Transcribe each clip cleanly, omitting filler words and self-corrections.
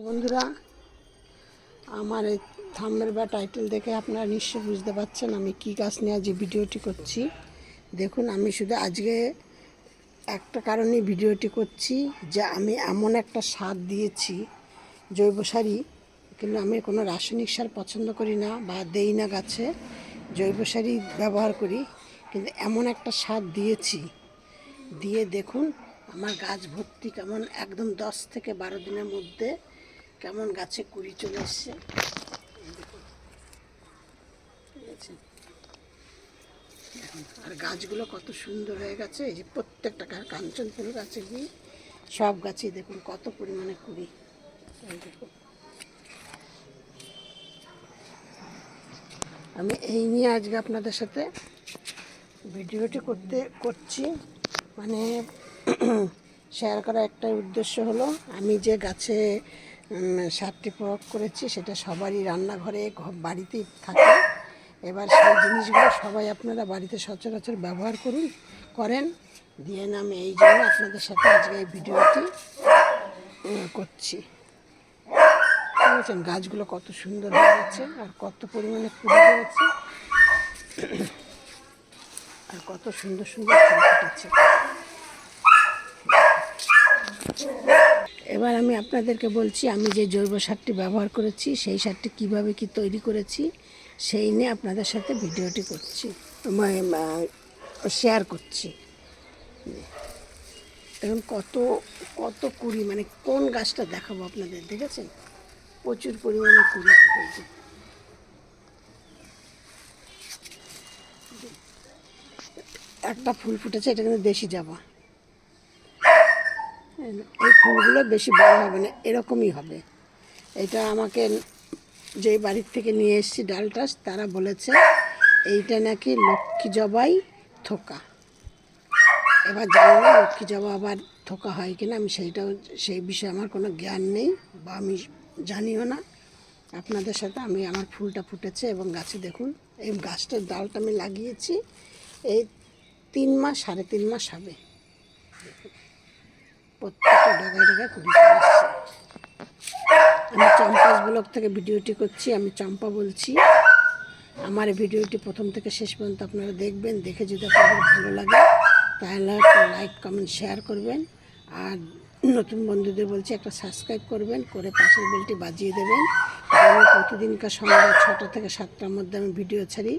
বন্ধুরা, আমার এই থাম্বনেল বা টাইটেল দেখে আপনারা নিশ্চয়ই বুঝতে পারছেন আমি কী গাছ নিয়ে আজ ভিডিওটি করছি। দেখুন, আমি শুধু আজকে একটা কারণেই ভিডিওটি করছি যে আমি এমন একটা সার দিয়েছি, জৈব সারই, কিন্তু আমি কোনো রাসায়নিক সার পছন্দ করি না বা দেই না গাছে, জৈব সারই ব্যবহার করি। কিন্তু এমন একটা সার দিয়েছি, দিয়ে দেখুন আমার গাছ ভর্তি কেমন, একদম 10 থেকে 12 দিনের মধ্যে কেমন গাছে কুড়ি চলে এসছে। আর গাছগুলো কত সুন্দর হয়ে গেছে। এই যে প্রত্যেকটা কাঞ্চন ফুল গাছে গিয়ে সব গাছে দেখুন কত পরিমাণে কুড়ি। দেখুন, আমি এই নিয়ে আজকে আপনাদের সাথে ভিডিওটি করছি। মানে শেয়ার করার একটাই উদ্দেশ্য হলো, আমি যে গাছে সারটি প্রয়োগ করেছি সেটা সবারই রান্নাঘরে বাড়িতেই থাকে। এবার সেই জিনিসগুলো সবাই আপনারা বাড়িতে সচরাচর ব্যবহার করেন দিয়ে না, আমি এই জন্য আপনাদের সাথে আজকে এই ভিডিওটি করছি। বুঝেছেন গাছগুলো কত সুন্দর হয়ে গেছে, আর কত পরিমাণে ফুল হয়েছে, আর কত সুন্দর সুন্দর ফুল ফুটেছে। এবার আমি আপনাদেরকে বলছি আমি যে জৈব সারটি ব্যবহার করেছি সেই সারটি কিভাবে কি তৈরি করেছি সেই নিয়ে আপনাদের সাথে ভিডিওটি করছি, শেয়ার করছি। এখন কত কত কুড়ি, মানে কোন গাছটা দেখাবো আপনাদের, দেখেছেন প্রচুর পরিমাণে কুড়ি ফুটেছে। একটা ফুল ফুটেছে, এটা কিন্তু দেশি জবা। এই ফুলগুলো বেশি বড় হবে না, এরকমই হবে। এটা আমাকে যেই বাড়ির থেকে নিয়ে এসেছি ডালটা, তারা বলেছে এইটা নাকি লক্ষ্মী জবাই থোকা। এবার জানি না লক্ষ্মী জবা আবার থোকা হয় কিনা, আমি সেই বিষয়ে আমার কোনো জ্ঞান নেই বা আমি জানিও না। আপনাদের সাথে আমি আমার ফুলটা ফুটেছে এবং গাছে দেখুন, এই গাছটার ডালটা আমি লাগিয়েছি এই 3 মাস 3.5 মাস হবে। প্রত্যেকটা ডাগায় ডাগায় কুড়ি চলে এসছে। আমি চম্পাস ব্লগ থেকে ভিডিওটি করছি, আমি চম্পা বলছি। আমার এই ভিডিওটি প্রথম থেকে শেষ পর্যন্ত আপনারা দেখবেন, দেখে যদি আপনাদের ভালো লাগে তাহলে একটা লাইক কমেন্ট শেয়ার করবেন। আর নতুন বন্ধুদের বলছি একটা সাবস্ক্রাইব করবেন, করে পাশের বেলটি বাজিয়ে দেবেন। আমি প্রতিদিনকার সন্ধ্যা 6টা থেকে 7টার মধ্যে আমি ভিডিও ছাড়ি।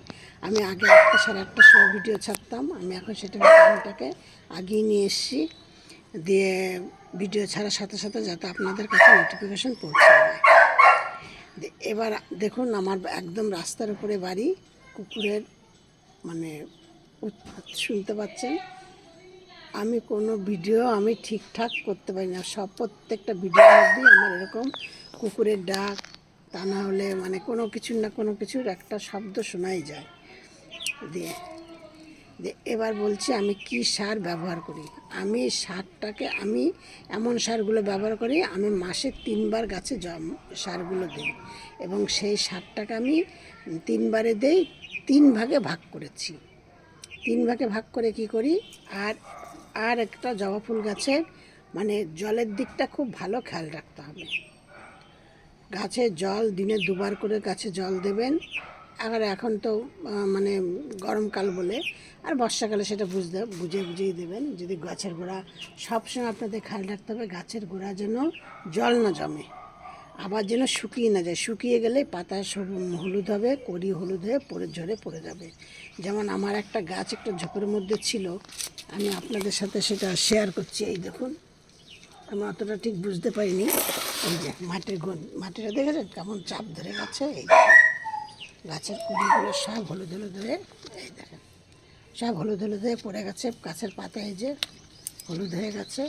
আমি আগে 8টা 8:30টার সময় ভিডিও ছাড়তাম, আমি এখন টাইমটাকে আগিয়ে নিয়ে এসেছি, দিয়ে ভিডিও ছাড়ার সাথে সাথে যাতে আপনাদের কাছে নোটিফিকেশন পৌঁছে যায়। এবার দেখুন আমার একদম রাস্তার উপরে বাড়ি, কুকুরের মানে উৎপাত শুনতে পাচ্ছেন। আমি কোনো ভিডিও আমি ঠিকঠাক করতে পারি না, প্রত্যেকটা ভিডিওর মধ্যেই আমার এরকম কুকুরের ডাক, তা না হলে মানে কোনো কিছুর না কোনো কিছুর একটা শব্দ শোনাই যায়। দিয়ে এবার বলছি আমি কি সার ব্যবহার করি। আমি সারটাকে আমি এমন সারগুলো ব্যবহার করি, আমি মাসে 3বার গাছে সারগুলো দিই এবং সেই সারটাকে আমি 3বারে দেই। 3 ভাগে ভাগ করেছি। 3 ভাগে ভাগ করে কি করি, আর একটা জবা ফুল গাছের মানে জলের দিকটা খুব ভালো খেয়াল রাখতে হবে। গাছে জল দিনে 2বার করে গাছে জল দেবেন। আর এখন তো মানে গরমকাল বলে, আর বর্ষাকালে সেটা বুঝিয়ে দেবেন। যদি গাছের গোড়া সবসময় আপনাদের খেয়াল রাখতে হবে গাছের গোড়া যেন জল না জমে, আবার যেন শুকিয়ে না যায়। শুকিয়ে গেলে পাতা সব হলুদ হবে, কড়ি হলুদ হয়ে ঝরে পড়ে যাবে। যেমন আমার একটা গাছ একটা ঝোপের মধ্যে ছিল, আমি আপনাদের সাথে সেটা শেয়ার করছি। এই দেখুন, আমি অতটা ঠিক বুঝতে পারিনি। এই যে মাটিটা দেখেছেন কেমন চাপ ধরে গেছে। এই গাছের কুড়িগুলো সব হলুদ হলুদ হয়ে, এই দেখেন সব হলুদ হলুদ হয়ে পড়ে গেছে। গাছের পাতা এই যে হলুদ হয়ে গেছে,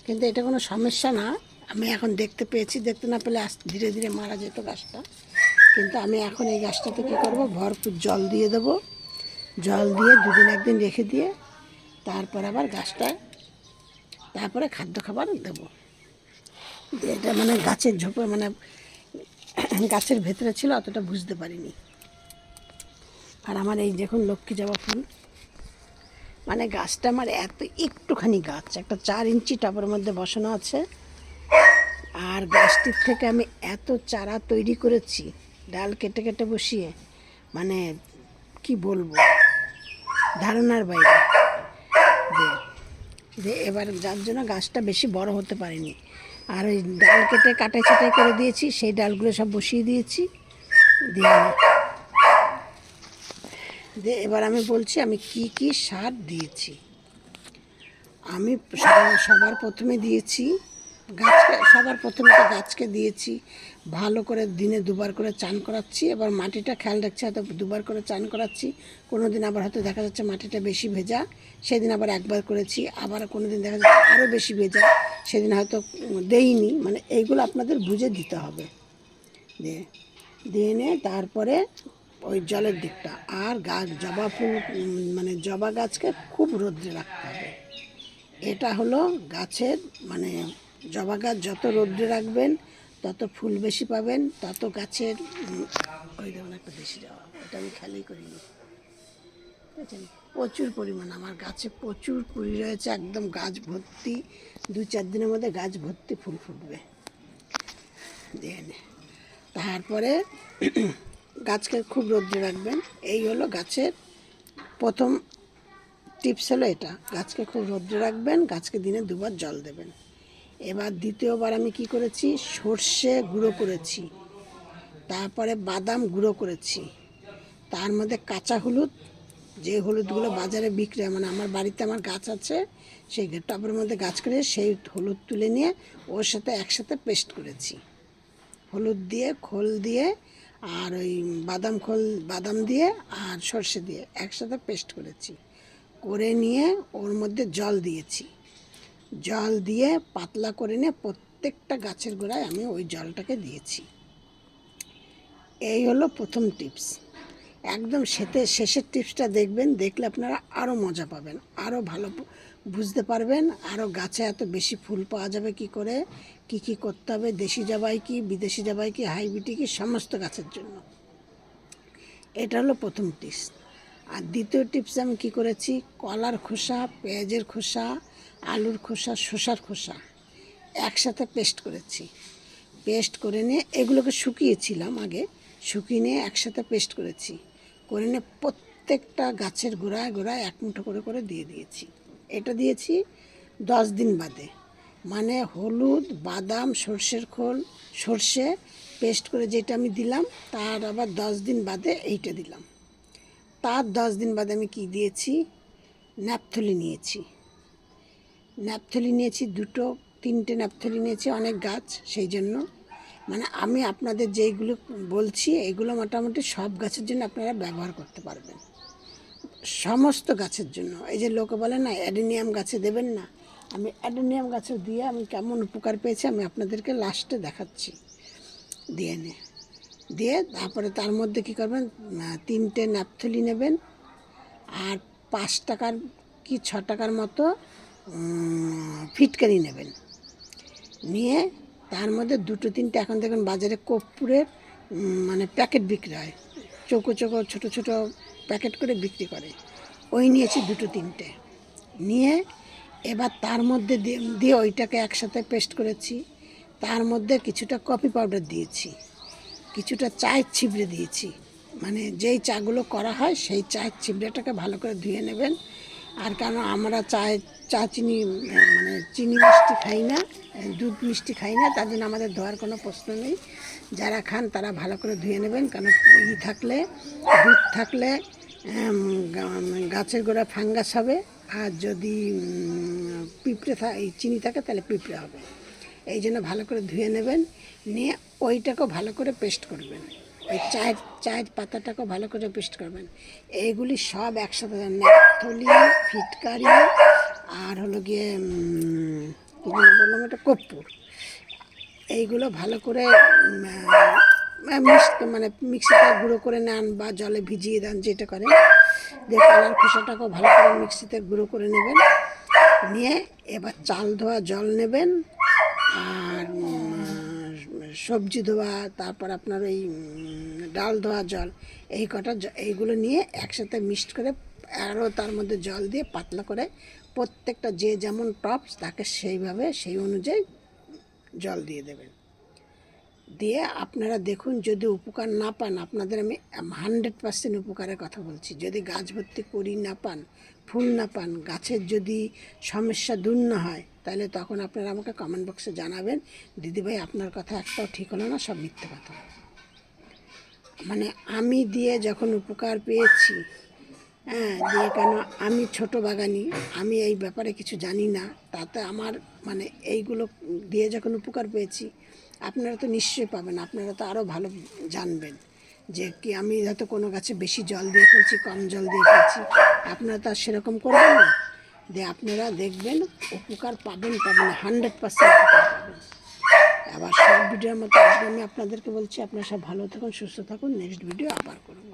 কিন্তু এটা কোনো সমস্যা না। আমি এখন দেখতে পেয়েছি, দেখতে না পেলে ধীরে ধীরে মারা যেত গাছটা। কিন্তু আমি এখন এই গাছটাতে কী করবো, ভরপুর জল দিয়ে দেবো। জল দিয়ে 2 দিন 1 দিন রেখে দিয়ে তারপর আবার গাছটা তারপরে খাদ্য খাবার দেবো। এটা মানে গাছের ঝোপে মানে গাছের ভেতরে ছিল, অতটা বুঝতে পারিনি। আর আমার এই দেখুন লক্ষ্মী জবা ফুল, মানে গাছটা আমার একটুখানি গাছ, একটা 4 ইঞ্চি টবের মধ্যে বসানো আছে। আর গাছটির থেকে আমি এত চারা তৈরি করেছি ডাল কেটে কেটে বসিয়ে, মানে কি বলবো, ধারণার বাইরে। যে এবার যার জন্য গাছটা বেশি বড় হতে পারেনি। আর ওই ডাল কেটে কাটাই ছাটাই করে দিয়েছি, সেই ডালগুলো সব বসিয়ে দিয়েছি। দিয়ে এবার আমি বলছি আমি কি কি সার দিয়েছি। আমি সবার প্রথমে দিয়েছি গাছকে, সবার প্রথমে তো গাছকে দিয়েছি ভালো করে দিনে দুবার করে চান করাচ্ছি। এবার মাটিটা খেয়াল রাখছি, হয়তো দুবার করে চান করাচ্ছি। কোনো দিন আবার হয়তো দেখা যাচ্ছে মাটিটা বেশি ভেজা, সেদিন আবার একবার করেছি। আবার কোনো দিন দেখা যাচ্ছে আরও বেশি ভেজা, সেদিন হয়তো দেইনি। মানে এইগুলো আপনাদের বুঝে দিতে হবে। দিয়ে নিয়ে তারপরে ওই জলের দিকটা, আর গাছ জবা ফুল, মানে জবা গাছকে খুব রোদ্রে রাখতে হবে। এটা হলো গাছের, মানে জবা গাছ যত রোদ্রে রাখবেন তত ফুল বেশি পাবেন, তত গাছের ওই দেখুন একটা দেশি জবা, এটা আমি খেয়ালই করিনি, বুঝেছেন? প্রচুর পরিমাণ আমার গাছে প্রচুর কুড়ি রয়েছে, একদম গাছ ভর্তি। 2-4 দিনের মধ্যে গাছ ভর্তি ফুল ফুটবে। দিয়ে তারপরে গাছকে খুব রোদ্রে রাখবেন। এই হলো গাছের প্রথম টিপস, হলো এটা, গাছকে খুব রোদ্রে রাখবেন, গাছকে দিনে 2বার জল দেবেন। এবার দ্বিতীয়বার আমি কি করেছি, সর্ষে গুঁড়ো করেছি, তারপরে বাদাম গুঁড়ো করেছি, তার মধ্যে কাঁচা হলুদ, যে হলুদগুলো বাজারে বিক্রি হয়, মানে আমার বাড়িতে আমার গাছ আছে, সেই টবের মধ্যে গাছ করে সেই হলুদ তুলে নিয়ে ওর সাথে একসাথে পেস্ট করেছি। হলুদ দিয়ে, খোল দিয়ে, আর ওই বাদাম দিয়ে আর সর্ষে দিয়ে একসাথে পেস্ট করেছি। করে নিয়ে ওর মধ্যে জল দিয়েছি, জল দিয়ে পাতলা করে নিয়ে প্রত্যেকটা গাছের গোড়ায় আমি ওই জলটাকে দিয়েছি। এই হলো প্রথম টিপস। একদম শেষের টিপসটা দেখবেন, দেখলে আপনারা আরও মজা পাবেন, আরও ভালো বুঝতে পারবেন, আরও গাছে এত বেশি ফুল পাওয়া যাবে কি করে, কি কি করতে হবে, দেশি জবাই কি, বিদেশি জবাই কি, হাইব্রিড কি, সমস্ত গাছের জন্য। এটা হলো প্রথম টিপস। আর দ্বিতীয় টিপস আমি কী করেছি, কলার খোসা, পেঁয়াজের খোসা, আলুর খোসা, শসার খোসা একসাথে পেস্ট করেছি। পেস্ট করে নিয়ে এগুলোকে শুকিয়েছিলাম আগে, শুকিয়ে নিয়ে একসাথে পেস্ট করেছি। করে নিয়ে প্রত্যেকটা গাছের গোড়ায় গোড়ায় 1 মুঠো করে করে দিয়ে দিয়েছি। এটা দিয়েছি 10 দিন বাদে, মানে হলুদ, বাদাম, সর্ষের খোল, সর্ষে পেস্ট করে যেটা আমি দিলাম, তার আবার 10 দিন বাদে এইটা দিলাম। তার 10 দিন বাদে আমি কি দিয়েছি, ন্যাপথলি নিয়েছি। ন্যাপথলি নিয়েছি 2-3টে ন্যাপথলি নিয়েছি, অনেক গাছ সেই জন্য। মানে আমি আপনাদের যেইগুলো বলছি এগুলো মোটামুটি সব গাছের জন্য আপনারা ব্যবহার করতে পারবেন, সমস্ত গাছের জন্য। এই যে লোকে বলে না অ্যাডেনিয়াম গাছে দেবেন না, আমি অ্যাডেনিয়াম গাছে দিয়ে আমি কেমন উপকার পেয়েছি আমি আপনাদেরকে লাস্টে দেখাচ্ছি। দিয়ে তারপরে তার মধ্যে কী করবেন, 3টে ন্যাপথলি নেবেন, আর 5 টাকার কি 6 টাকার মতো ফিটকারি নেবেন। নিয়ে তার মধ্যে 2-3টে, এখন দেখুন বাজারে কর্পূরের মানে প্যাকেট বিক্রি হয়, চৌকো চৌকো ছোটো ছোটো প্যাকেট করে বিক্রি করে, ওই নিয়েছি 2-3টে। নিয়ে এবার তার মধ্যে দিয়ে ওইটাকে একসাথে পেস্ট করেছি। তার মধ্যে কিছুটা কফি পাউডার দিয়েছি, কিছুটা চায়ের ছিবড়ে দিয়েছি, মানে যেই চাগুলো করা হয় সেই চায়ের ছিবড়েটাকে ভালো করে ধুয়ে নেবেন। আর কেন আমরা চা চিনি, মানে চিনি মিষ্টি খাই না, দুধ মিষ্টি খাই না, তার জন্য আমাদের ধোয়ার কোনো প্রশ্ন নেই। যারা খান তারা ভালো করে ধুয়ে নেবেন, কেন থাকলে, দুধ থাকলে গাছের গোড়া ফাঙ্গাস হবে, আর যদি পিঁপড়ে চিনি থাকে তাহলে পিঁপড়ে হবে। এই জন্য ভালো করে ধুয়ে নেবেন। নিয়ে ওইটাকেও ভালো করে পেস্ট করবেন, ওই চায়ের পাতাটাকেও ভালো করে পেস্ট করবেন। এইগুলি সব একসাথে, ন্যাপথলি, ফিটকারি, আর হলো গিয়ে কী বললাম এটা, কর্পূর, এইগুলো ভালো করে মানে মিক্সিতে গুঁড়ো করে নেন বা জলে ভিজিয়ে দেন, যেটা করেন। দিয়ে কলার খোসাটাকেও ভালো করে মিক্সিতে গুঁড়ো করে নেবেন। নিয়ে এবার চাল ধোয়া জল নেবেন, আর সবজি ধোয়া, তারপর আপনার ওই ডাল ধোয়া জল, এই কটা এইগুলো নিয়ে একসাথে মিক্সড করে আরও তার মধ্যে জল দিয়ে পাতলা করে প্রত্যেকটা যে যেমন টপস তাকে সেইভাবে সেই অনুযায়ী জল দিয়ে দেবেন। দিয়ে আপনারা দেখুন, যদি উপকার না পান, আপনাদের আমি 100% উপকারের কথা বলছি। যদি গাছ ভর্তি করি না পান, ফুল না পান, গাছের যদি সমস্যা দূর না হয়, তাহলে তখন আপনারা আমাকে কমেন্ট বক্সে জানাবেন, দিদিভাই আপনার কথা একটাও ঠিক হলো না, সব মিথ্যে কথা। মানে আমি দিয়ে যখন উপকার পেয়েছি, হ্যাঁ, দিয়ে কেন আমি ছোট বাগানি, আমি এই ব্যাপারে কিছু জানি না, তাতে আমার মানে এইগুলো দিয়ে যখন উপকার পেয়েছি, আপনারা তো নিশ্চয়ই পাবেন, আপনারা তো আরও ভালো জানবেন যে কি আমি হয়তো কোনো গাছে বেশি জল দিয়ে ফেলছি, কম জল দিয়ে ফেলছি, আপনারা তো আর সেরকম করবেন না। দিয়ে আপনারা দেখবেন উপকার পাবেন, 100% উপকার পাবেন। আবার সব ভিডিওর মতো আজকে আমি আপনাদেরকে বলছি, আপনারা সব ভালো থাকুন, সুস্থ থাকুন, নেক্সট ভিডিও আবার করবো।